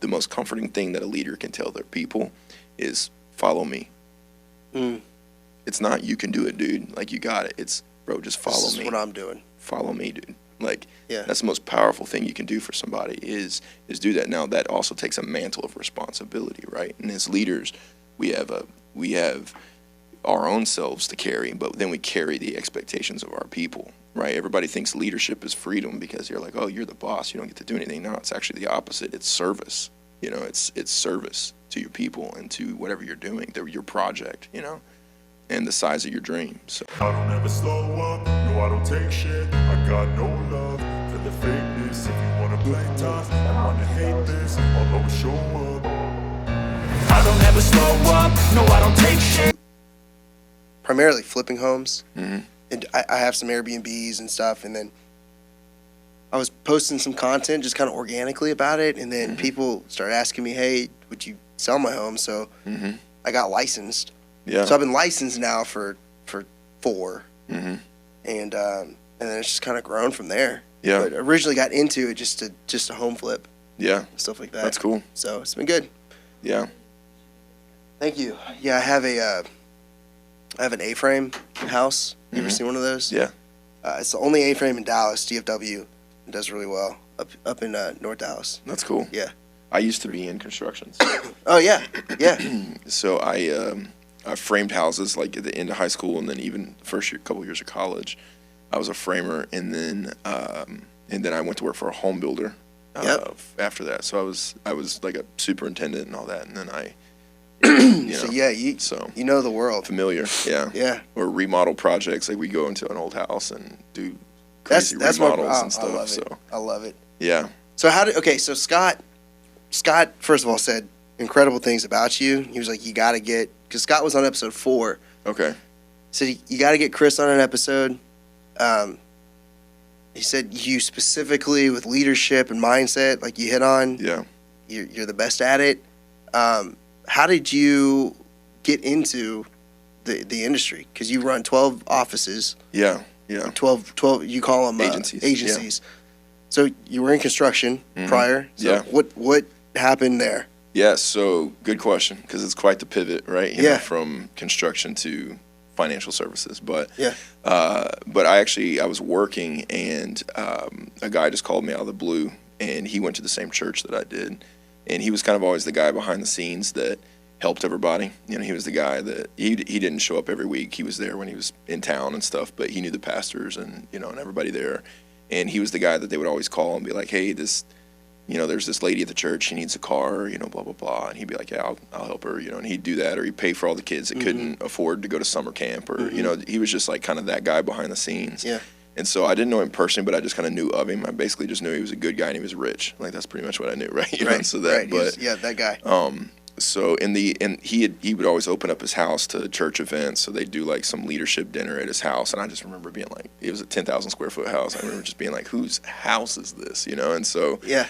the most comforting thing that a leader can tell their people is follow me. It's not you can do it, dude. Like, you got it. It's, bro, just follow me. This is what I'm doing. Follow me, dude. Like, Yeah. that's the most powerful thing you can do for somebody is do that. Now, that also takes a mantle of responsibility, right? And as leaders, we have our own selves to carry, but then we carry the expectations of our people, right? Everybody thinks leadership is freedom because you're like, oh, you're the boss, you don't get to do anything. No, it's actually the opposite. It's service. You know, it's service to your people and to whatever you're doing, your project, you know, and the size of your dream. So I don't ever slow up, no I don't take shit. I got no love for the fakeness. If you wanna play tough, I wanna hate this, I'll always show up. I don't ever slow up, no I don't take shit. Primarily flipping homes. And I have some Airbnbs and stuff, and then I was posting some content just kind of organically about it, and then people started asking me, hey, would you sell my home? So I got licensed. yeah, So I've been licensed now for 4, and then it's just kind of grown from there. Yeah. But originally got into it just to home flip, yeah, stuff like that. that's cool. So it's been good. Yeah, Thank you. Yeah, I have an A-frame house. You ever seen one of those? yeah, It's the only A-frame in Dallas. DFW. It does really well up in North Dallas. that's cool. Yeah. I used to be in construction. Oh yeah, yeah. So I framed houses like at the end of high school, and then even the first couple years of college, I was a framer, and then I went to work for a home builder. After that, so I was like a superintendent and all that, and then I, So yeah, you know the world. familiar, yeah, Yeah. or remodel projects. Like we go into an old house and do crazy That's remodels and I stuff. love it. So I love it. yeah, So so Scott first of all said incredible things about you. He was like, you got to because Scott was on episode 4. okay, So you got to get Chris on an episode. He said you specifically with leadership and mindset, like you hit on, yeah. you're the best at it. How did you get into the industry? Because you run 12 offices. Yeah. 12 you call them Agencies, So you were in construction prior. So Yeah. What happened there? Yeah, so good question, because it's quite the pivot, right? You Yeah. know, from construction to financial services. But Yeah. but I was working, and a guy just called me out of the blue, and he went to the same church that I did, and he was kind of always the guy behind the scenes that helped everybody. You know, he was the guy that he didn't show up every week. He was there when he was in town and stuff, but he knew the pastors and and everybody there, and he was the guy that they would always call and be like, hey, there's this lady at the church, she needs a car, blah, blah, blah. And he'd be like, yeah, I'll help her, and he'd do that. Or he'd pay for all the kids that couldn't afford to go to summer camp. Or, he was just like kind of that guy behind the scenes. Yeah. And so I didn't know him personally, but I just kind of knew of him. I basically just knew he was a good guy and he was rich. Like, that's pretty much what I knew, right? That guy. So he would always open up his house to church events. So they'd do like some leadership dinner at his house, and I just remember being like, it was a 10,000 square foot house. I remember just being like, whose house is this? And so Yeah.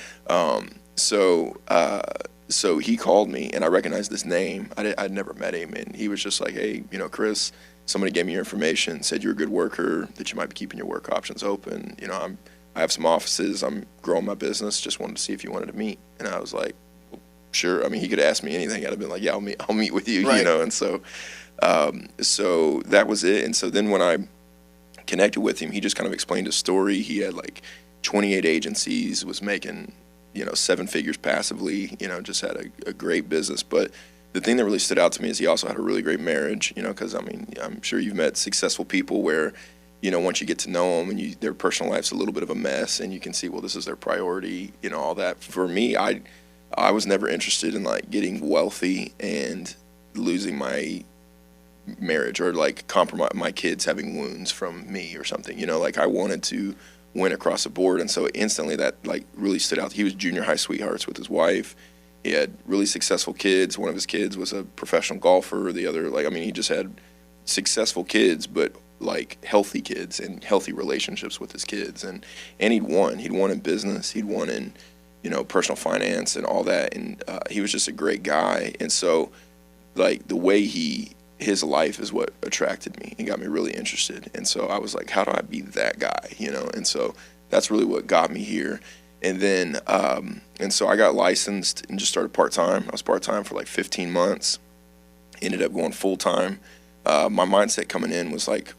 So he called me, and I recognized his name. I'd never met him, and he was just like, hey, Chris, somebody gave me your information, said you're a good worker, that you might be keeping your work options open. I have some offices. I'm growing my business. Just wanted to see if you wanted to meet. And I was like, sure. I mean, he could ask me anything. I'd have been like, yeah, I'll meet with you, Right. And so that was it. And so then when I connected with him, he just kind of explained his story. He had like 28 agencies, was making, 7 figures passively, just had a great business. But the thing that really stood out to me is he also had a really great marriage, because, I mean, I'm sure you've met successful people where, once you get to know them and their personal life's a little bit of a mess, and you can see, well, this is their priority, all that. For me, I was never interested in like getting wealthy and losing my marriage, or like compromise my kids having wounds from me or something. Like I wanted to win across the board, and so instantly that like really stood out. He was junior high sweethearts with his wife. He had really successful kids. One of his kids was a professional golfer. The other, he just had successful kids, but like healthy kids and healthy relationships with his kids. And he'd won in business. He'd won in personal finance and all that, and he was just a great guy. And so, like, the way his life is what attracted me and got me really interested. And so I was like, how do I be that guy, And so that's really what got me here. And then, and so I got licensed and just started part-time. I was part-time for like 15 months, ended up going full-time. My mindset coming in was like,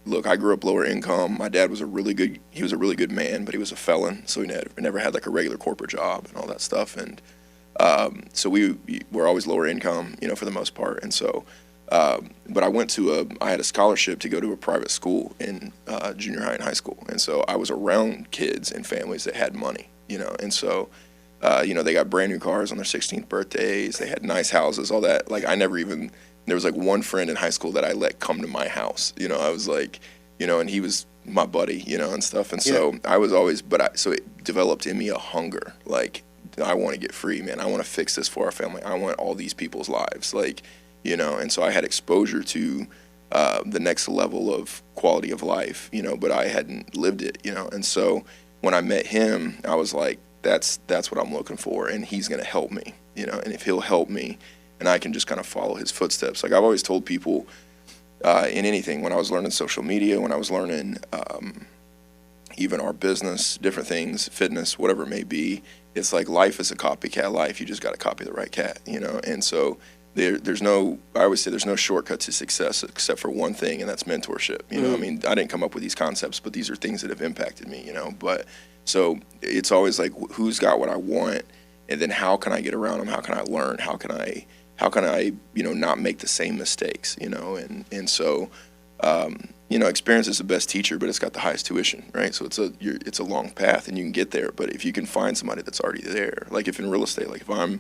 look, I grew up lower income. My dad was he was a really good man, but he was a felon. So he never had like a regular corporate job and all that stuff. And so we were always lower income, you know, for the most part. And so, but I had a scholarship to go to a private school in junior high and high school. And so I was around kids and families that had money, you know. And so, you know, they got brand new cars on their 16th birthdays. They had nice houses, all that. Like there was like one friend in high school that I let come to my house. You know, I was like, you know, and he was my buddy, you know, and stuff. And so I was always, so it developed in me a hunger. Like, I want to get free, man. I want to fix this for our family. I want all these people's lives, like, you know. And so I had exposure to the next level of quality of life, you know, but I hadn't lived it, you know. And so when I met him, I was like, that's what I'm looking for, and he's going to help me, you know. And if he'll help me, and I can just kind of follow his footsteps. Like I've always told people in anything, when I was learning social media, when I was learning even our business, different things, fitness, whatever it may be, it's like life is a copycat life. You just got to copy the right cat, you know. And so I always say there's no shortcut to success except for one thing, and that's mentorship. You know, I mean, I didn't come up with these concepts, but these are things that have impacted me, you know. But so it's always like, who's got what I want, and then how can I get around them? How can I learn? How can I, you know, not make the same mistakes, you know? And so, you know, experience is the best teacher, but it's got the highest tuition, right? So it's a long path, and you can get there. But if you can find somebody that's already there, like if in real estate, like if I'm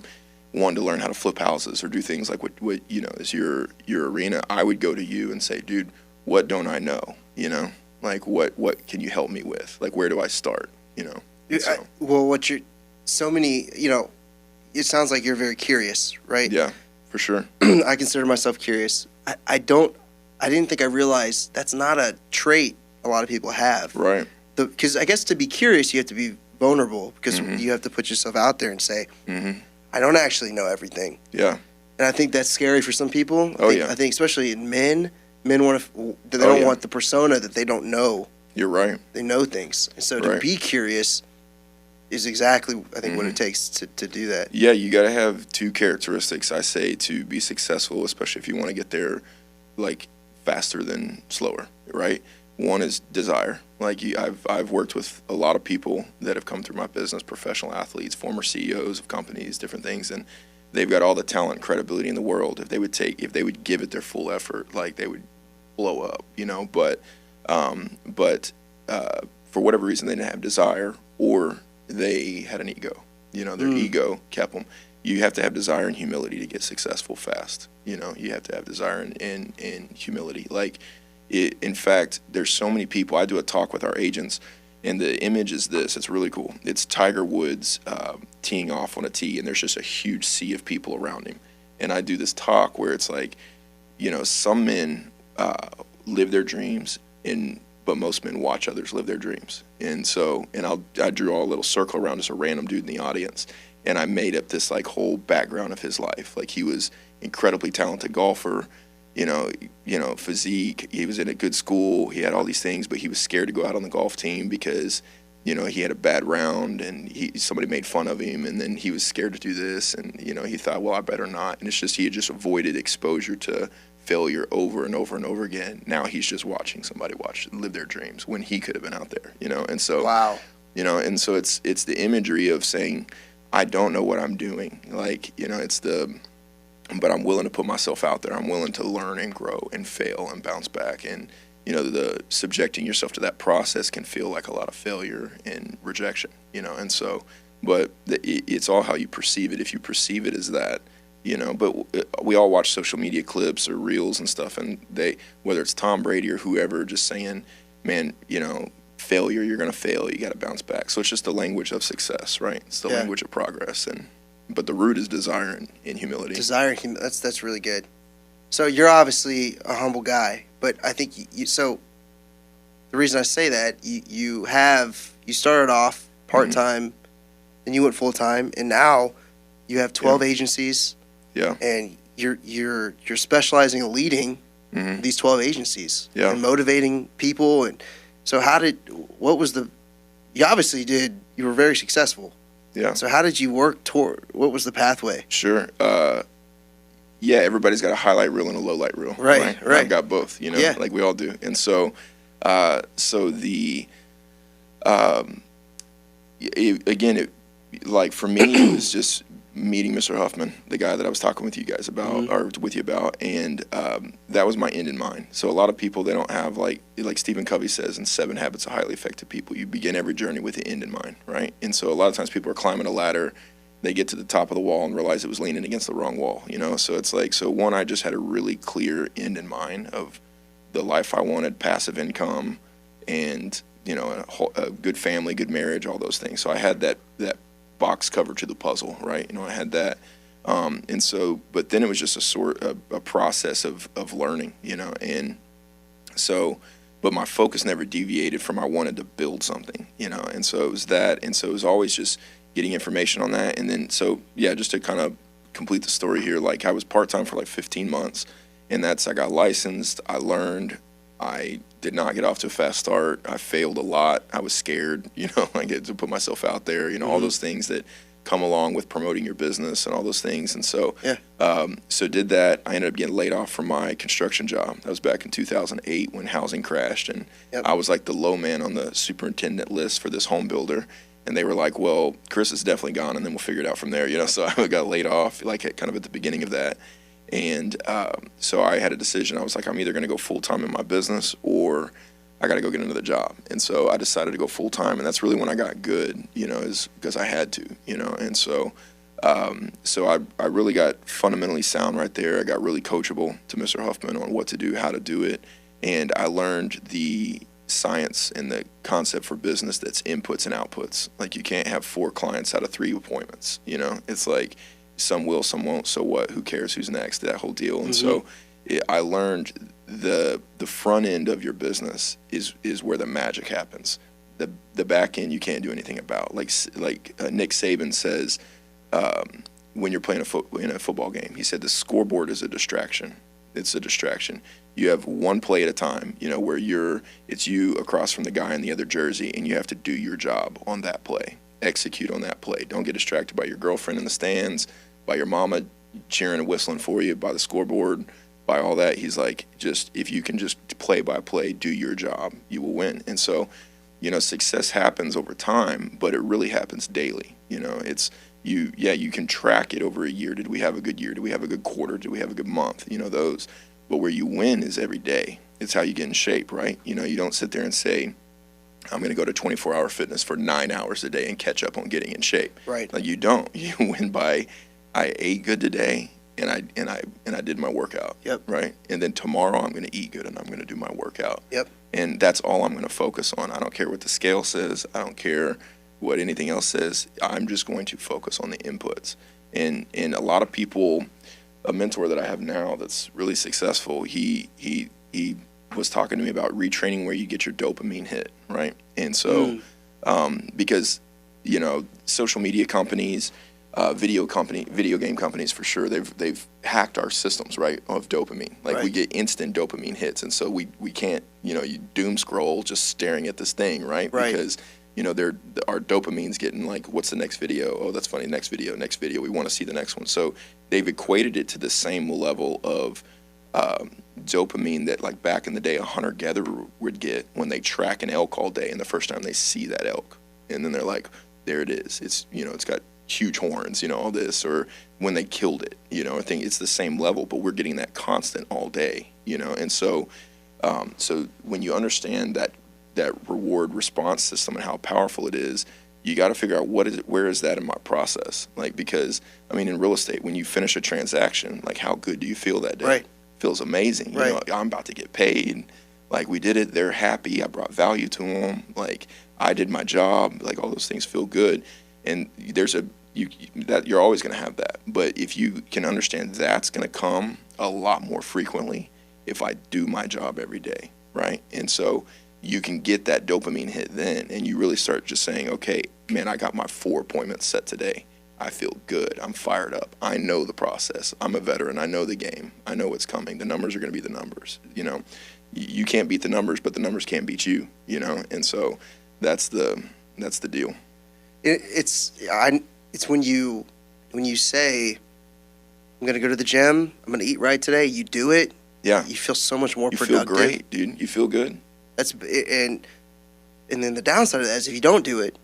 wanting to learn how to flip houses or do things like what you know is your arena, I would go to you and say, dude, what don't I know? You know, like what can you help me with? Like where do I start? You know. So, so many, you know, it sounds like you're very curious, right? Yeah, for sure. I consider myself curious. I didn't think I realized that's not a trait a lot of people have. Right. Because I guess to be curious, you have to be vulnerable, because you have to put yourself out there and say, I don't actually know everything. Yeah. And I think that's scary for some people. I think especially in men want to, they don't want the persona that they don't know. You're right. They know things. And so to be curious is exactly, I think, what it takes to do that. Yeah, you got to have two characteristics, I say, to be successful, especially if you want to get there, like, faster than slower, right? One is desire. Like, I've worked with a lot of people that have come through my business, professional athletes, former CEOs of companies, different things, and they've got all the talent and credibility in the world. If they would give it their full effort, like, they would blow up, you know? But for whatever reason, they didn't have desire, or they had an ego. You know, their ego kept them. You have to have desire and humility to get successful fast. You know, you have to have desire and humility. Like, in fact, there's so many people. I do a talk with our agents, and the image is this. It's really cool. It's Tiger Woods teeing off on a tee, and there's just a huge sea of people around him. And I do this talk where it's like, you know, some men live their dreams, but most men watch others live their dreams. And so, I drew a little circle around just a random dude in the audience, and I made up this like whole background of his life. Like, he was incredibly talented golfer, you know, physique. He was in a good school. He had all these things, but he was scared to go out on the golf team because, you know, he had a bad round and somebody made fun of him, and then he was scared to do this, and, you know, he thought, well, I better not. And it's just, he had just avoided exposure to failure over and over and over again. Now he's just watching somebody live their dreams when he could have been out there, you know. And so, wow, you know, and so it's the imagery of saying, I don't know what I'm doing. Like, you know, but I'm willing to put myself out there. I'm willing to learn and grow and fail and bounce back. And, you know, the subjecting yourself to that process can feel like a lot of failure and rejection, you know. And so, but it's all how you perceive it. If you perceive it as that, you know, but we all watch social media clips or reels and stuff, and whether it's Tom Brady or whoever, just saying, man, you know, failure, you're going to fail, you got to bounce back. So it's just the language of success, right? It's the language of progress. But the root is desire and humility. Desire and that's really good. So you're obviously a humble guy, but I think so the reason I say that, you started off part-time, then you went full-time, and now you have 12 agencies. Yeah. And you're specializing in leading these 12 agencies and motivating people. And so what was the you obviously did. You were very successful. Yeah. So how did you work toward? What was the pathway? Sure. Yeah, everybody's got a highlight reel and a low light reel. Right. I've got both, Yeah. like we all do. And so, like for me, it was just meeting Mr. Huffman, the guy that I was talking with you guys about, or with you about, and that was my end in mind. So a lot of people, they don't have like Stephen Covey says in 7 Habits of Highly Effective People, you begin every journey with the end in mind, right? And so a lot of times people are climbing a ladder, they get to the top of the wall and realize it was leaning against the wrong wall, So it's like, one, I just had a really clear end in mind of the life I wanted, passive income, and a good family, good marriage, all those things. So I had that box cover to the puzzle, right? I had that, and so, but then it was just a process of learning, and so, but my focus never deviated from I wanted to build something, and so it was that, and so it was always just getting information on that, and then so yeah, just to kind of complete the story here, like I was part-time for like 15 months, and I got licensed, I learned, I did not get off to a fast start. I failed a lot. I was scared, I get to put myself out there, all those things that come along with promoting your business and all those things. And so, so did that. I ended up getting laid off from my construction job. That was back in 2008 when housing crashed. And I was like the low man on the superintendent list for this home builder. And they were like, well, Chris is definitely gone, and then we'll figure it out from there, So I got laid off like kind of at the beginning of that. And so I had a decision. I was like, I'm either going to go full-time in my business or I got to go get another job. And so I decided to go full-time, and that's really when I got good, is because I had to, And so I really got fundamentally sound right there. I got really coachable to Mr. Huffman on what to do, how to do it. And I learned the science and the concept for business that's inputs and outputs. Like you can't have 4 clients out of 3 appointments, It's like, some will, some won't, so what, who cares, who's next, that whole deal. And so I learned the front end of your business is where the magic happens. The back end you can't do anything about. Like Nick Saban says, when you're playing in a football game, he said the scoreboard is a distraction. It's a distraction. You have one play at a time, where it's you across from the guy in the other jersey, and you have to do your job on that play. Execute on that play. Don't get distracted by your girlfriend in the stands, by your mama cheering and whistling for you, by the scoreboard, by all that. He's like, if you can just play by play, do your job, you will win. And so, success happens over time, but it really happens daily. It's you can track it over a year. Did we have a good year? Did we have a good quarter? Did we have a good month? Those. But where you win is every day. It's how you get in shape, right? You don't sit there and say, I'm going to go to 24-hour fitness for 9 hours a day and catch up on getting in shape. Right. Like you don't. You win by, I ate good today and I did my workout. Yep. Right. And then tomorrow I'm going to eat good and I'm going to do my workout. Yep. And that's all I'm going to focus on. I don't care what the scale says. I don't care what anything else says. I'm just going to focus on the inputs. And a lot of people, a mentor that I have now that's really successful, he was talking to me about retraining where you get your dopamine hit, right? And so, because, social media companies, video game companies for sure, they've hacked our systems, right, of dopamine. Like we get instant dopamine hits, and so we can't, you doom scroll just staring at this thing, right? Because our dopamine's getting like, what's the next video? Oh, that's funny. Next video. We want to see the next one. So they've equated it to the same level of dopamine that like back in the day a hunter-gatherer would get when they track an elk all day and the first time they see that elk. And then they're like, there it is. It's, it's got huge horns, all this, or when they killed it, I think it's the same level, but we're getting that constant all day, And so, so when you understand that reward response system and how powerful it is, you got to figure out where is that in my process? Like, because in real estate, when you finish a transaction, like how good do you feel that day? Right. Feels amazing. I'm about to get paid. Like we did it. They're happy. I brought value to them. Like I did my job. Like all those things feel good. And you're always going to have that. But if you can understand that's going to come a lot more frequently if I do my job every day, right? And so you can get that dopamine hit then, and you really start just saying, okay, man, I got my 4 appointments set today. I feel good. I'm fired up. I know the process. I'm a veteran. I know the game. I know what's coming. The numbers are going to be the numbers. You can't beat the numbers, but the numbers can't beat you. And so that's the That's the deal. It's when you say, I'm going to go to the gym, I'm going to eat right today, you do it. Yeah. You feel so much more You productive. feel great, dude. You feel good. And then the downside of that is if you don't do it,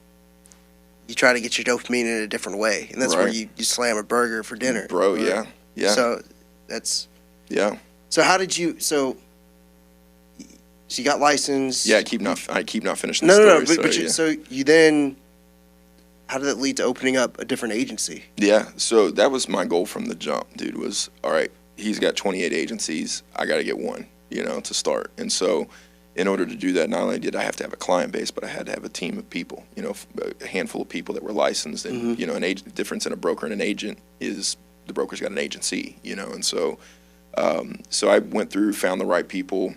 you try to get your dopamine in a different way. And that's where you slam a burger for dinner. Bro, yeah. Yeah. So that's... Yeah. So how did you... So you got licensed. Yeah, I keep not finishing the story. So you then... How did that lead to opening up a different agency? Yeah, so that was my goal from the jump, dude, was, all right, he's got 28 agencies. I got to get one, to start. And so in order to do that, not only did I have to have a client base, but I had to have a team of people, a handful of people that were licensed. And, the difference in a broker and an agent is the broker's got an agency, and so I went through, found the right people.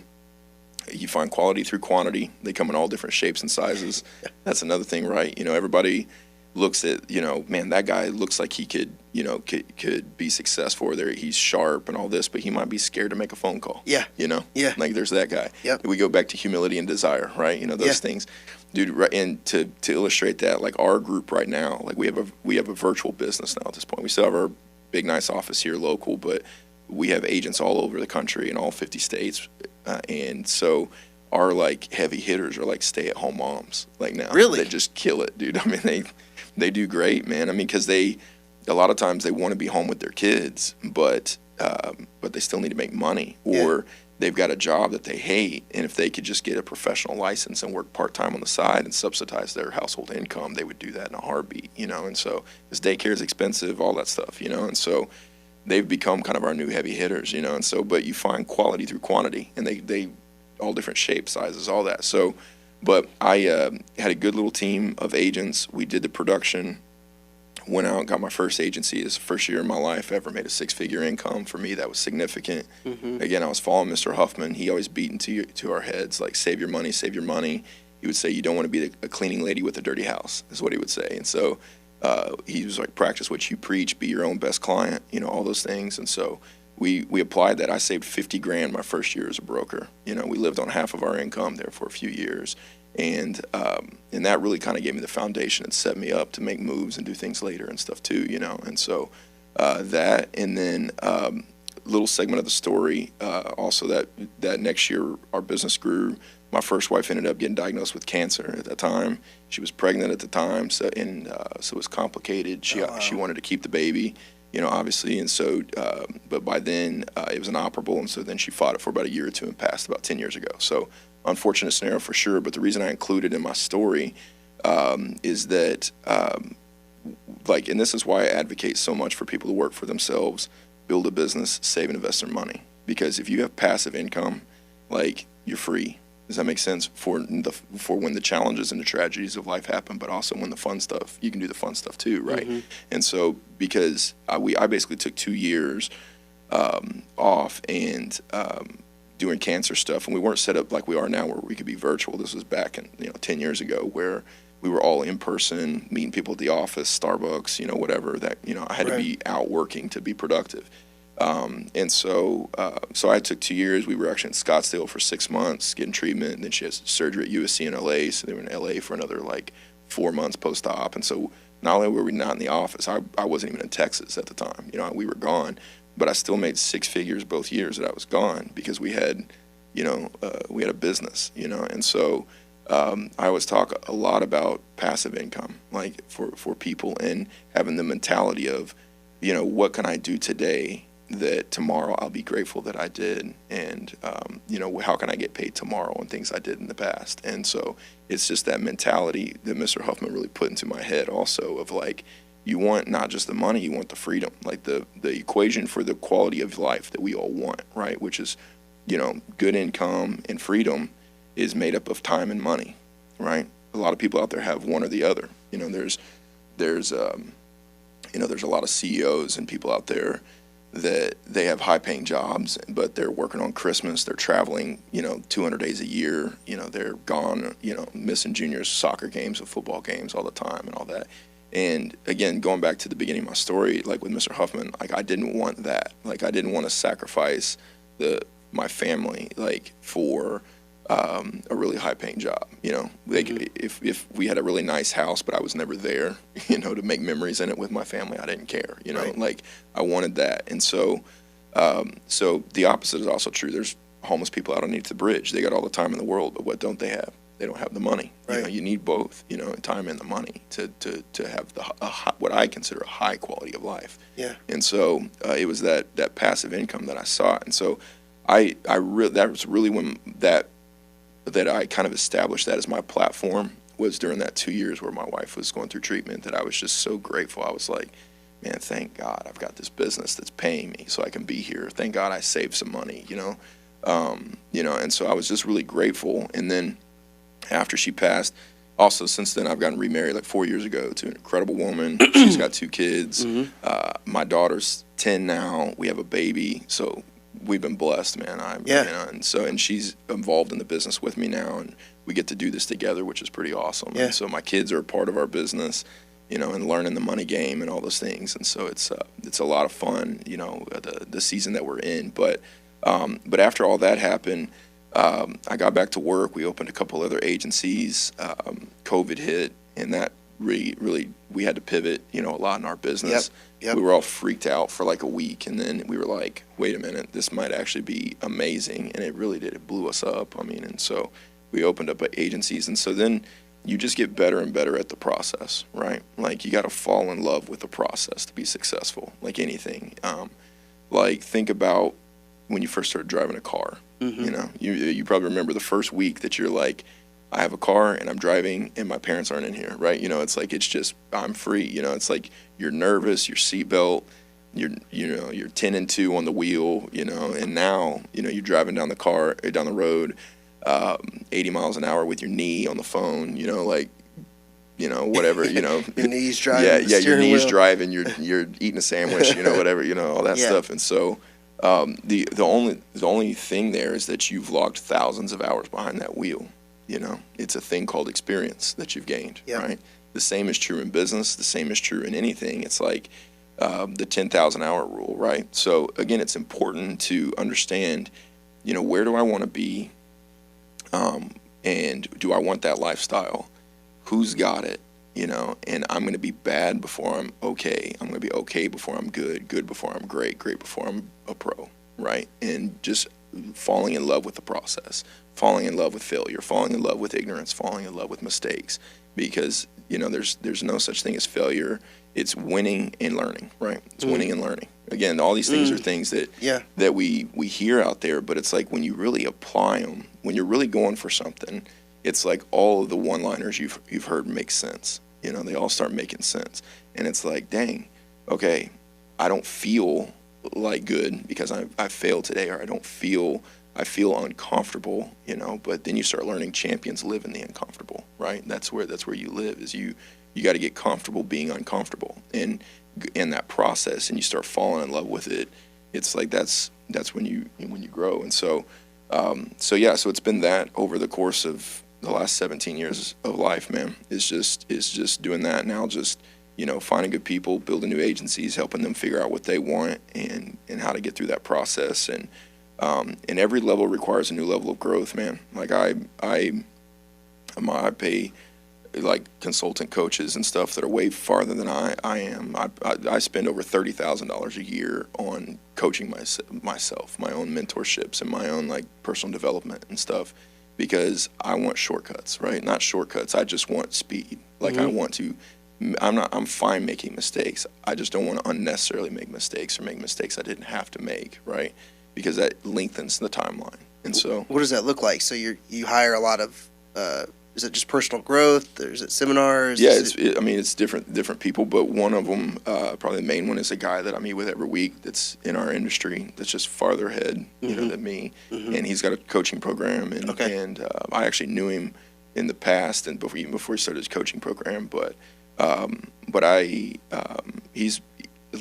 You find quality through quantity. They come in all different shapes and sizes. That's another thing, right? Everybody looks at, man, that guy looks like he could be successful, or he's sharp and all this, but he might be scared to make a phone call. Yeah. Yeah. Like there's that guy. Yep. We go back to humility and desire, right? Those things. Dude, right, and to illustrate that, like our group right now, like we have a virtual business now at this point. We still have our big nice office here local, but we have agents all over the country in all 50 states. And so our like heavy hitters are like stay-at-home moms like now. Really? They just kill it, dude. I mean, they do great, man. I mean, because a lot of times they want to be home with their kids, but they still need to make money, or they've got a job that they hate, and if they could just get a professional license and work part-time on the side and subsidize their household income, they would do that in a heartbeat, and so because daycare is expensive, all that stuff, and so they've become kind of our new heavy hitters, and so, but you find quality through quantity, and they all different shapes, sizes, all that. So, but I had a good little team of agents. We did the production, went out and got my first agency. It was the first year in my life I ever made a six-figure income. For me, that was significant. Again, I was following Mr. Huffman. He always beat into our heads, like, save your money, save your money. He would say, you don't want to be a cleaning lady with a dirty house, is what he would say. And so he was like, practice what you preach, be your own best client, all those things. And so we applied that. I saved $50,000 my first year as a broker. We lived on half of our income there for a few years. And that really kind of gave me the foundation and set me up to make moves and do things later and stuff too, And so that, and then little segment of the story, also that next year our business grew. My first wife ended up getting diagnosed with cancer at that time. She was pregnant at the time, so it was complicated. She wanted to keep the baby, obviously, and so but by then it was inoperable, and so then she fought it for about a year or two and passed about 10 years ago. So unfortunate scenario for sure, but the reason I included in my story is that and this is why I advocate so much for people to work for themselves, build a business, save and invest their money, because if you have passive income, like, you're free. Does that make sense? For when the challenges and the tragedies of life happen, but also when the fun stuff, you can do the fun stuff too, right? And so because I basically took 2 years off and doing cancer stuff, and we weren't set up like we are now where we could be virtual. This was back in 10 years ago where we were all in person, meeting people at the office, Starbucks, whatever. That I had to be out working to be productive. And so I took 2 years. We were actually in Scottsdale for 6 months getting treatment, and then she has surgery at USC in LA. So they were in LA for another 4 months post-op. And so not only were we not in the office, I wasn't even in Texas at the time. We were gone, but I still made six figures both years that I was gone because we had a business, And so I always talk a lot about passive income, like for people, and having the mentality of, what can I do today that tomorrow I'll be grateful that I did, and how can I get paid tomorrow on things I did in the past. And so it's just that mentality that Mr. Huffman really put into my head also of you want not just the money, you want the freedom, like the equation for the quality of life that we all want, right? Which is, good income and freedom is made up of time and money, right? A lot of people out there have one or the other. There's a lot of CEOs and people out there that they have high-paying jobs, but they're working on Christmas. They're traveling, 200 days a year. They're gone, missing juniors' soccer games and football games all the time and all that. And again, going back to the beginning of my story, like with Mr. Huffman, I didn't want that. I didn't want to sacrifice my family, for a really high paying job. Like if we had a really nice house, but I was never there, to make memories in it with my family, I didn't care. Right. Like I wanted that, and so the opposite is also true. There's homeless people out underneath the bridge. They got all the time in the world, but what don't they have? They don't have the money. Right. You need both, time and the money to have what I consider a high quality of life. Yeah. And so it was that passive income that I sought. And so that was really when that I kind of established that as my platform, was during that 2 years where my wife was going through treatment, that I was just so grateful. I was like, man, thank God I've got this business that's paying me so I can be here. Thank God I saved some money, and so I was just really grateful. And then after she passed, also since then I've gotten remarried like 4 years ago to an incredible woman. She's got 2 kids. My daughter's 10 now. We have a baby. So we've been blessed, man. And she's involved in the business with me now, and we get to do this together, which is pretty awesome. Yeah. And so my kids are a part of our business, and learning the money game and all those things. And so it's a lot of fun, the season that we're in. But after all that happened, I got back to work. We opened a couple other agencies. COVID hit, and that really we had to pivot, a lot in our business. Yep. We were all freaked out for like a week, and then we were like, wait a minute, this might actually be amazing. And it really did. It blew us up. And so we opened up agencies. And so then you just get better and better at the process, right? Like you got to fall in love with the process to be successful, like anything. Like think about when you first started driving a car. You probably remember the first week that you're like, I have a car and I'm driving and my parents aren't in here, right? It's like, it's just, I'm free. It's like you're nervous, your seatbelt, you're 10 and 2 on the wheel, and now, you're driving down the road, 80 miles an hour with your knee on the phone, whatever, your knees driving. Yeah, your knees driving, you're eating a sandwich, whatever, all that stuff. And so the only thing there is that you've logged thousands of hours behind that wheel. It's a thing called experience that you've gained, right? The same is true in business. The same is true in anything. It's like the 10,000 hour rule, right? So again, it's important to understand, where do I want to be? And do I want that lifestyle? Who's got it? And I'm going to be bad before I'm okay. I'm going to be okay before I'm good, good before I'm great, great before I'm a pro, right? And just falling in love with the process, falling in love with failure, falling in love with ignorance, falling in love with mistakes, because there's no such thing as failure. It's winning and learning, right? It's winning and learning. Again, all these things are things that we hear out there, but it's like when you really apply them, when you're really going for something, it's like all of the one-liners you've heard make sense. They all start making sense, and it's like, dang, okay, I don't feel like good because I failed today, or I feel uncomfortable, but then you start learning champions live in the uncomfortable, right? That's where you live, is you got to get comfortable being uncomfortable, and in that process, and you start falling in love with it. It's like that's when you grow. And so it's been that over the course of the last 17 years of life, man. Is just doing that now. Just finding good people, building new agencies, helping them figure out what they want and how to get through that process. And every level requires a new level of growth, man. Like I pay like consultant coaches and stuff that are way farther than I am. I spend over $30,000 a year on coaching myself, my own mentorships and my own like personal development and stuff, because I want shortcuts, right? Not shortcuts. I just want speed. Like I'm fine making mistakes. I just don't want to unnecessarily make mistakes or make mistakes I didn't have to make, right? Because that lengthens the timeline. And so, what does that look like? So you hire a lot of, is it just personal growth, or is it seminars? Yeah, it's different people, but one of them, probably the main one, is a guy that I meet with every week that's in our industry that's just farther ahead, than me, and he's got a coaching program, and I actually knew him in the past and even before he started his coaching program, but he's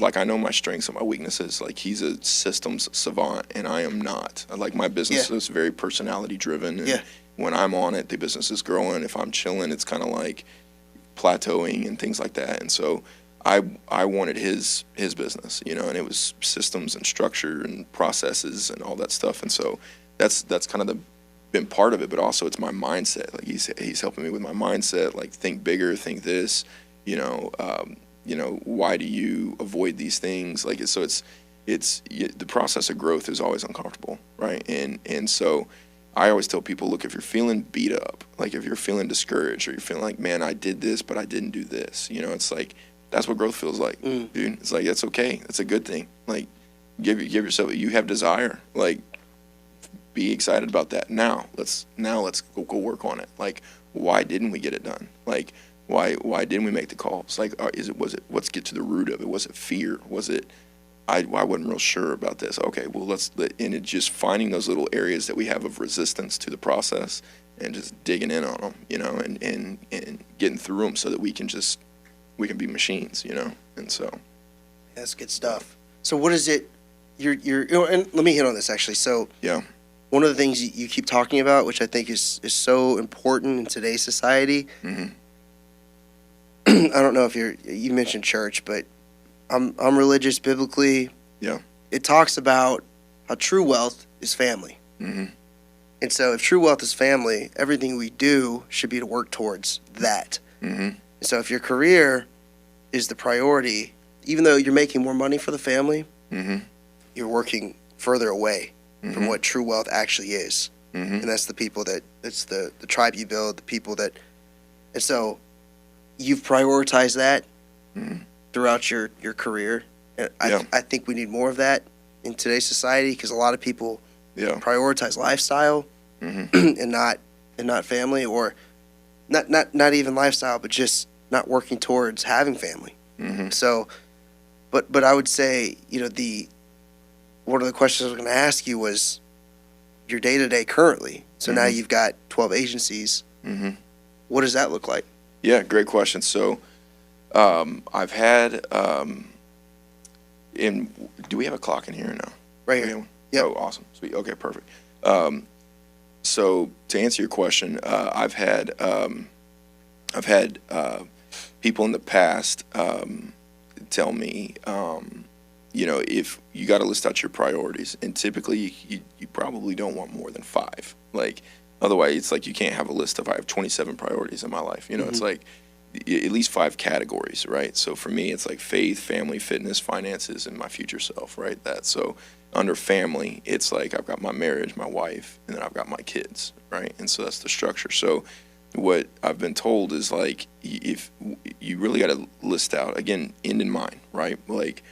like, I know my strengths and my weaknesses. Like, he's a systems savant, and I am not. Like, my business is very personality driven, and when I'm on it, the business is growing. If I'm chilling, it's kind of like plateauing and things like that. And so I wanted his business, and it was systems and structure and processes and all that stuff. And so that's kind of been part of it, but also it's my mindset. Like he's helping me with my mindset. Like think bigger, think this. Why do you avoid these things? Like so it's the process of growth is always uncomfortable, right? And so I always tell people, look, if you're feeling beat up, like if you're feeling discouraged, or you're feeling like, man, I did this, but I didn't do this. It's like that's what growth feels like, dude. It's like that's okay. That's a good thing. Like give yourself. You have desire. Like be excited about that. Now let's go work on it. Like why didn't we get it done? Like why didn't we make the calls? Like let's get to the root of it. Was it fear? Was it I wasn't real sure about this. Okay, well and it's just finding those little areas that we have of resistance to the process and just digging in on them, and getting through them so that we can be machines, and so. That's good stuff. So what is it? And let me hit on this actually. So yeah. One of the things you keep talking about, which I think is so important in today's society. Mm-hmm. I don't know if you mentioned church, but I'm religious biblically. Yeah. It talks about how true wealth is family. Mm-hmm. And so if true wealth is family, everything we do should be to work towards that. Mm-hmm. And so if your career is the priority, even though you're making more money for the family, mm-hmm. you're working further away mm-hmm. from what true wealth actually is. Mm-hmm. And that's the people it's the tribe you build, the people that, and so you've prioritized that mm-hmm. throughout your career. And I think we need more of that in today's society because a lot of people prioritize lifestyle mm-hmm. and not family, or not even lifestyle, but just not working towards having family. Mm-hmm. So, but I would say, one of the questions I was going to ask you was your day-to-day currently. So mm-hmm. now you've got 12 agencies. Mm-hmm. What does that look like? Yeah, great question. So I've had do we have a clock in here or no? Right here. Yep. Oh, awesome. Sweet. Okay, perfect. So to answer your question, I've had people in the past tell me, if you got to list out your priorities, and typically you probably don't want more than 5. Like otherwise, it's like you can't have a list of I have 27 priorities in my life. Mm-hmm. It's like at least 5 categories, right? So for me, it's like faith, family, fitness, finances, and my future self, right? So under family, it's like I've got my marriage, my wife, and then I've got my kids, right? And so that's the structure. So what I've been told is like if you really got to list out, again, end in mind, right? Like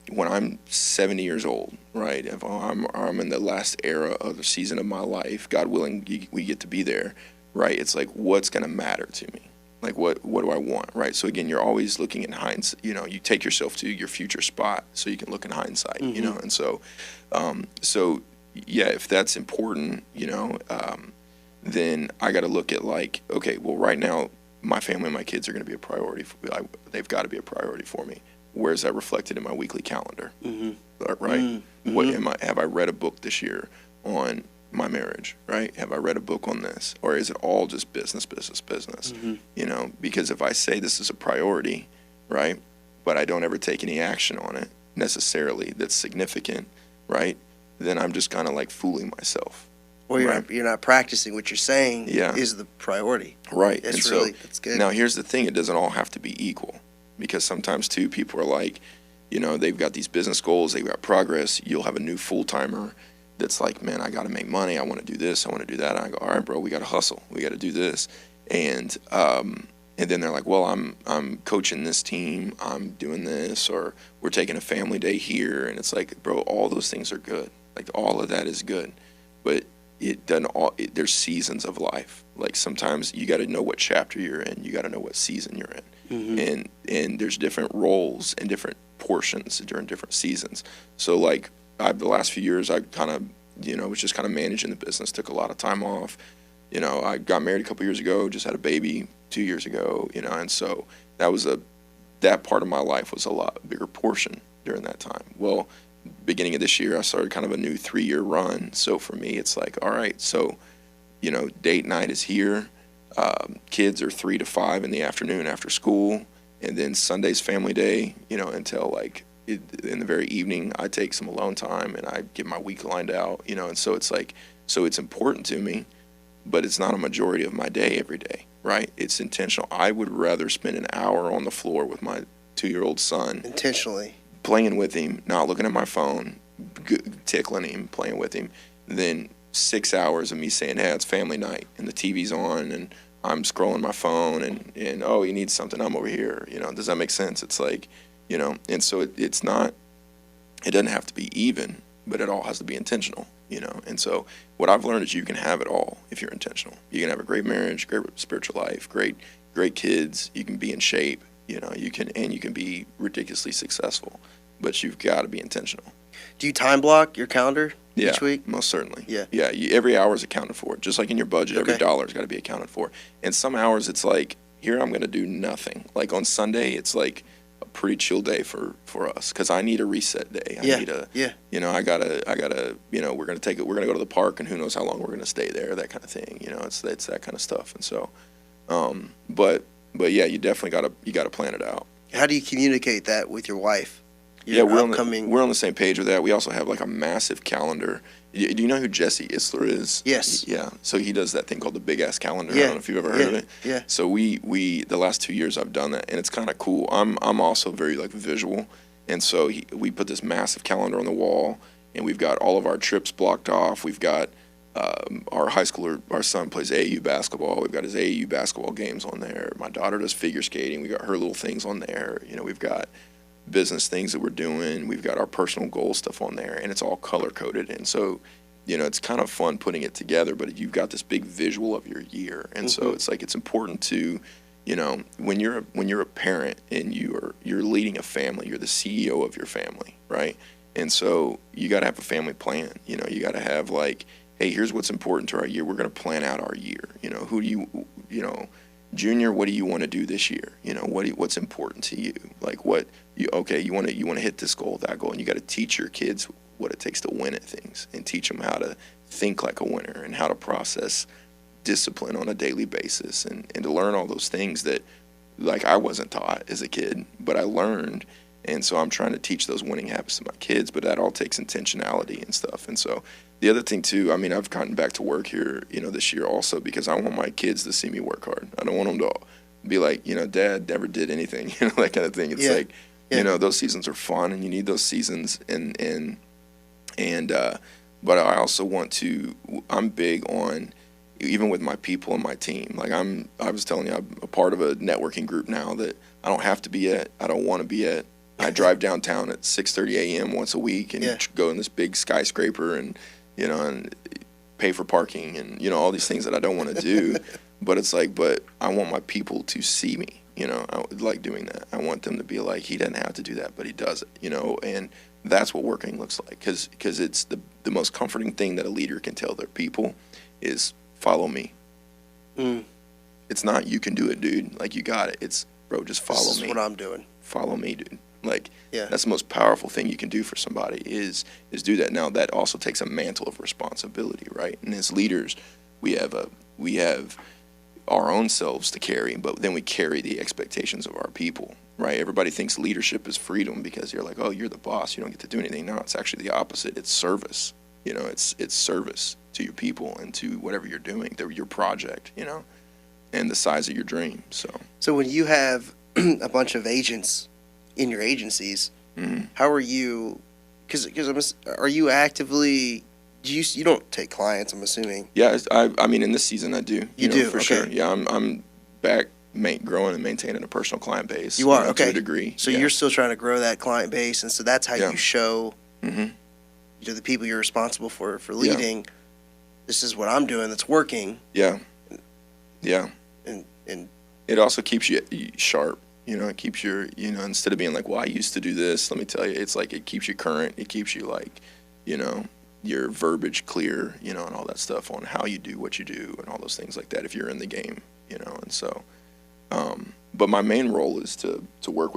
when I'm 70 years old, right? If I'm in the last era of the season of my life, God willing, we get to be there, right? It's like what's going to matter to me? Like what do I want, right? So again, you're always looking in hindsight. You take yourself to your future spot so you can look in hindsight. Mm-hmm. And so, if that's important, then I got to look at like, okay, well, right now my family and my kids are going to be a priority. They've got to be a priority for me. Where's that reflected in my weekly calendar? Mm-hmm. Right? Mm-hmm. What have I read a book this year on my marriage, right? Have I read a book on this? Or is it all just business? Mm-hmm. Because if I say this is a priority, right, but I don't ever take any action on it necessarily that's significant, right, then I'm just kind of like fooling myself. Or you're not practicing what you're saying is the priority. Right. That's good. Now, here's the thing. It doesn't all have to be equal because sometimes, too, people are like, they've got these business goals. They've got progress. You'll have a new full-timer that's like, man, I got to make money. I want to do this. I want to do that. And I go, all right, bro, we got to hustle. We got to do this. And then they're like, well, I'm coaching this team. I'm doing this, or we're taking a family day here. And it's like, bro, all those things are good. Like all of that is good. But it doesn't there's seasons of life. Like sometimes you got to know what chapter you're in. You got to know what season you're in. Mm-hmm. And there's different roles and different portions during different seasons. So like the last few years, I kind of, was just kind of managing the business, took a lot of time off. I got married a couple years ago, just had a baby 2 years ago, and so that part of my life was a lot bigger portion during that time. Well, beginning of this year, I started kind of a new 3-year run. So for me, it's like, all right, so, date night is here. Kids are 3 to 5 in the afternoon after school. And then Sunday's family day, until like in the very evening, I take some alone time and I get my week lined out, and so it's like So it's important to me, but it's not a majority of my day every day, right? It's intentional. I would rather spend an hour on the floor with my 2-year-old son, intentionally playing with him, not looking at my phone, tickling him, playing with him, than 6 hours of me saying, hey, it's family night, and the TV's on, and I'm scrolling my phone, and oh, he needs something, I'm over here. Does that make sense? It's like, and so it's not, it doesn't have to be even, but it all has to be intentional, And so what I've learned is you can have it all if you're intentional. You can have a great marriage, great spiritual life, great kids. You can be in shape, you can be ridiculously successful, but you've got to be intentional. Do you time block your calendar each week? Most certainly. Yeah. Every hour is accounted for, just like in your budget. Okay. Every dollar's got to be accounted for. And some hours it's like, here I'm going to do nothing. Like on Sunday, it's like a pretty chill day for us, because I need a reset day. I need I gotta we're gonna go to the park, and who knows how long we're gonna stay there, that kind of thing. It's that kind of stuff. And so, but yeah, you definitely gotta plan it out. How do you communicate that with your wife? We're on the same page with that. We also have like a massive calendar. Do you know who Jesse Isler is? Yes. Yeah. So he does that thing called the Big Ass Calendar. I don't know if you've ever heard of it. Yeah. So we the last 2 years I've done that, and it's kind of cool. I'm also very like visual, and so we put this massive calendar on the wall, and we've got all of our trips blocked off. We've got our high schooler, our son plays AAU basketball. We've got his AAU basketball games on there. My daughter does figure skating. We got her little things on there. We've got business things that we're doing. We've got our personal goal stuff on there, and it's all color coded. And so, it's kind of fun putting it together, but you've got this big visual of your year. And so it's like, it's important to, when you're a parent and you're leading a family, you're the CEO of your family, right? And so you got to have a family plan. You got to have like, hey, here's what's important to our year. We're going to plan out our year. Who do you Junior, what do you want to do this year? What's important to you? Like you want to hit this goal, that goal, and you got to teach your kids what it takes to win at things, and teach them how to think like a winner, and how to process discipline on a daily basis, and to learn all those things that like I wasn't taught as a kid, but I learned. And so I'm trying to teach those winning habits to my kids, but that all takes intentionality and stuff. And so the other thing too, I've gotten back to work here, this year also, because I want my kids to see me work hard. I don't want them to be like, Dad never did anything, that kind of thing. It's like, those seasons are fun, and you need those seasons. But I also want to, I'm big on, even with my people and my team, like I was telling you, I'm a part of a networking group now that I don't have to be at, I don't want to be at. I drive downtown at 6:30 a.m. once a week, and go in this big skyscraper, and and pay for parking, and all these things that I don't want to do. But it's like, but I want my people to see me. I would like doing that. I want them to be like, he doesn't have to do that, but he does it. And that's what working looks like, because it's the most comforting thing that a leader can tell their people is follow me. It's not you can do it, dude. Like, you got it. It's, bro, just follow me. This is what I'm doing. Follow me, dude. Like, that's the most powerful thing you can do for somebody is do that. Now, that also takes a mantle of responsibility, right? And as leaders, we have our own selves to carry, but then we carry the expectations of our people, right? Everybody thinks leadership is freedom because you're like, oh, you're the boss, you don't get to do anything. No, it's actually the opposite. It's service. It's service to your people and to whatever you're doing, your project, and the size of your dream. So when you have a bunch of agents in your agencies, how are you? Because are you actively? You don't take clients, I'm assuming. Yeah, in this season I do. You do for sure. Yeah, I'm back growing and maintaining a personal client base. You are okay. To a degree. So you're still trying to grow that client base, and so that's how you show to the people you're responsible for leading. Yeah. This is what I'm doing that's working. Yeah. And it also keeps you sharp. It keeps your, instead of being like, well, I used to do this, let me tell you, it's like, it keeps you current. It keeps you like, your verbiage clear, and all that stuff on how you do what you do and all those things like that if you're in the game, and so, but my main role is to work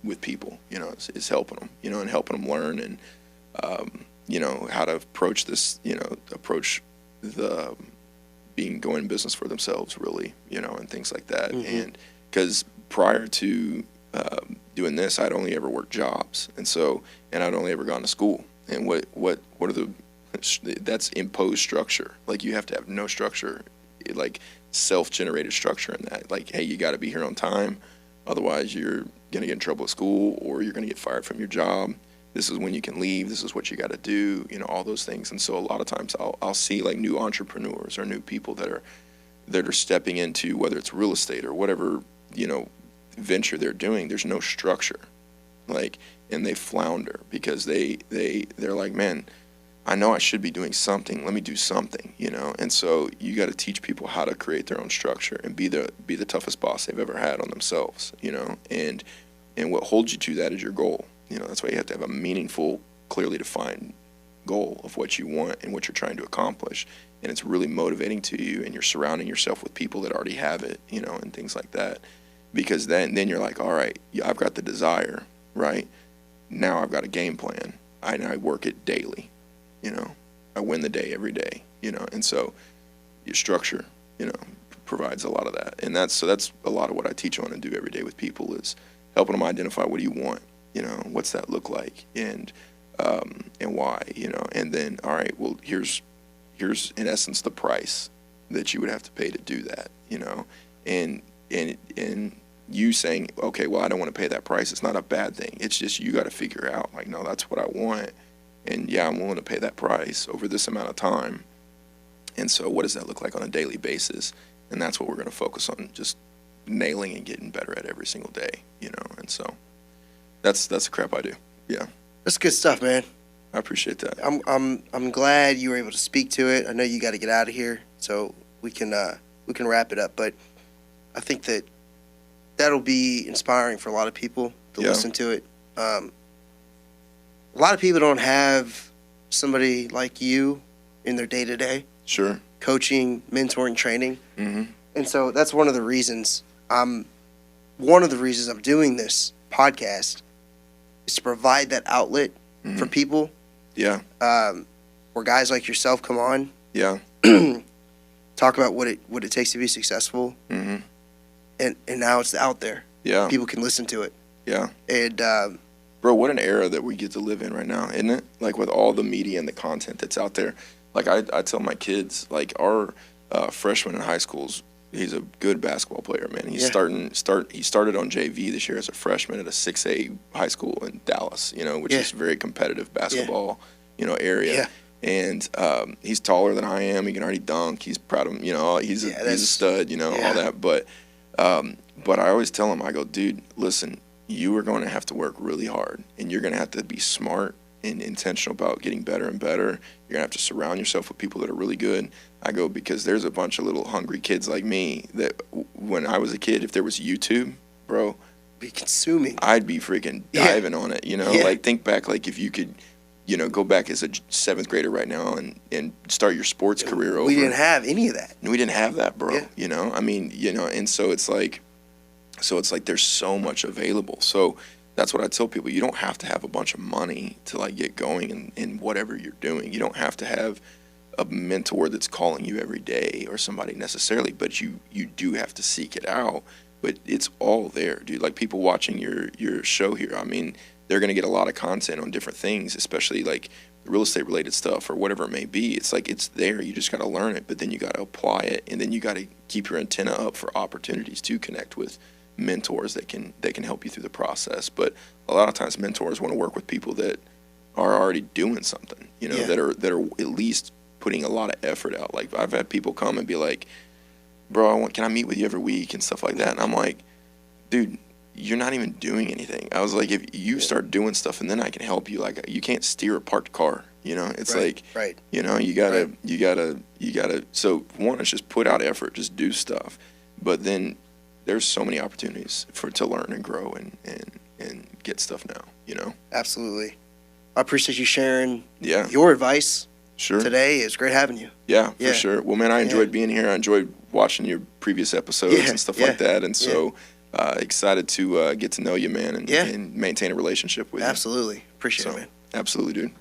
with people, is helping them, and helping them learn and, how to approach this, approach the going in business for themselves really, and things like that. And because prior to doing this, I'd only ever worked jobs, and I'd only ever gone to school. And what are the that's imposed structure. Like, you have to have no structure, like self-generated structure in that. Like, hey, you got to be here on time, otherwise you're gonna get in trouble at school, or you're gonna get fired from your job. This is when you can leave. This is what you got to do. All those things. And so a lot of times I'll see like new entrepreneurs or new people that are stepping into, whether it's real estate or whatever venture they're doing. There's no structure, like, and they flounder because they're like, man, I know I should be doing something. Let me do something, And so you got to teach people how to create their own structure and be the toughest boss they've ever had on themselves, And what holds you to that is your goal. That's why you have to have a meaningful, clearly defined goal of what you want and what you're trying to accomplish. And it's really motivating to you, and you're surrounding yourself with people that already have it, and things like that. Because then you're like, all right, I've got the desire, right? Now I've got a game plan. I work it daily, I win the day every day, And so your structure, provides a lot of that. And that's a lot of what I teach on and do every day with people, is helping them identify, what do you want? What's that look like, and why, and then, all right, well, here's in essence the price that you would have to pay to do that, and you saying, okay, well, I don't want to pay that price. It's not a bad thing. It's just, you got to figure out, like, no, that's what I want, and yeah, I'm willing to pay that price over this amount of time. And so what does that look like on a daily basis? And that's what we're going to focus on, just nailing and getting better at every single day, and so that's the crap I do. Yeah. That's good stuff, man. I appreciate that. I'm glad you were able to speak to it. I know you got to get out of here, so we can wrap it up. But I think that'll be inspiring for a lot of people to listen to it. A lot of people don't have somebody like you in their day-to-day. Sure. Coaching, mentoring, training. Mm-hmm. And so that's one of the reasons I'm doing this podcast, is to provide that outlet for people. Yeah. Where guys like yourself come on. Yeah. Talk about what it takes to be successful. Mm-hmm. And now it's out there. Yeah. People can listen to it. Yeah. And bro, what an era that we get to live in right now, isn't it? Like, with all the media and the content that's out there. Like, I tell my kids, like, our freshman in high schools, he's a good basketball player, man. He's he started on JV this year as a freshman at a 6A high school in Dallas, which is a very competitive basketball, area. Yeah. And he's taller than I am. He can already dunk. He's proud of him. He's a stud. All that. But I always tell him, I go, dude, listen, you are going to have to work really hard, and you're going to have to be smart and intentional about getting better and better. You're going to have to surround yourself with people that are really good. I go, because there's a bunch of little hungry kids like me that when I was a kid, if there was YouTube, bro, be consuming. I'd be freaking diving on it, Like, think back, like, if you could, go back as a 7th grader right now and start your sports career over. We didn't have any of that. We didn't have that, bro. Yeah. I mean, and so it's like there's so much available. So that's what I tell people. You don't have to have a bunch of money to, like, get going in whatever you're doing. You don't have to have a mentor that's calling you every day or somebody necessarily, but you do have to seek it out. But it's all there, dude. Like, people watching your show here, I mean, they're going to get a lot of content on different things, especially like real estate related stuff or whatever it may be. It's like, it's there. You just got to learn it, but then you got to apply it, and then you got to keep your antenna up for opportunities to connect with mentors that can help you through the process. But a lot of times mentors want to work with people that are already doing something, that are at least putting a lot of effort out. Like, I've had people come and be like, bro, can I meet with you every week and stuff like that? And I'm like, dude, you're not even doing anything. I was like, if you start doing stuff, and then I can help you. Like, you can't steer a parked car, it's right. you gotta, so one is just put out effort, just do stuff. But then there's so many opportunities to learn and grow and get stuff now, Absolutely. I appreciate you sharing Yeah. your advice Sure. today. It's great having you. Yeah, for sure. Well, man, I enjoyed being here. I enjoyed watching your previous episodes and stuff like that. And so excited to get to know you, man, and maintain a relationship with you. Absolutely. Appreciate it, man. Absolutely, dude.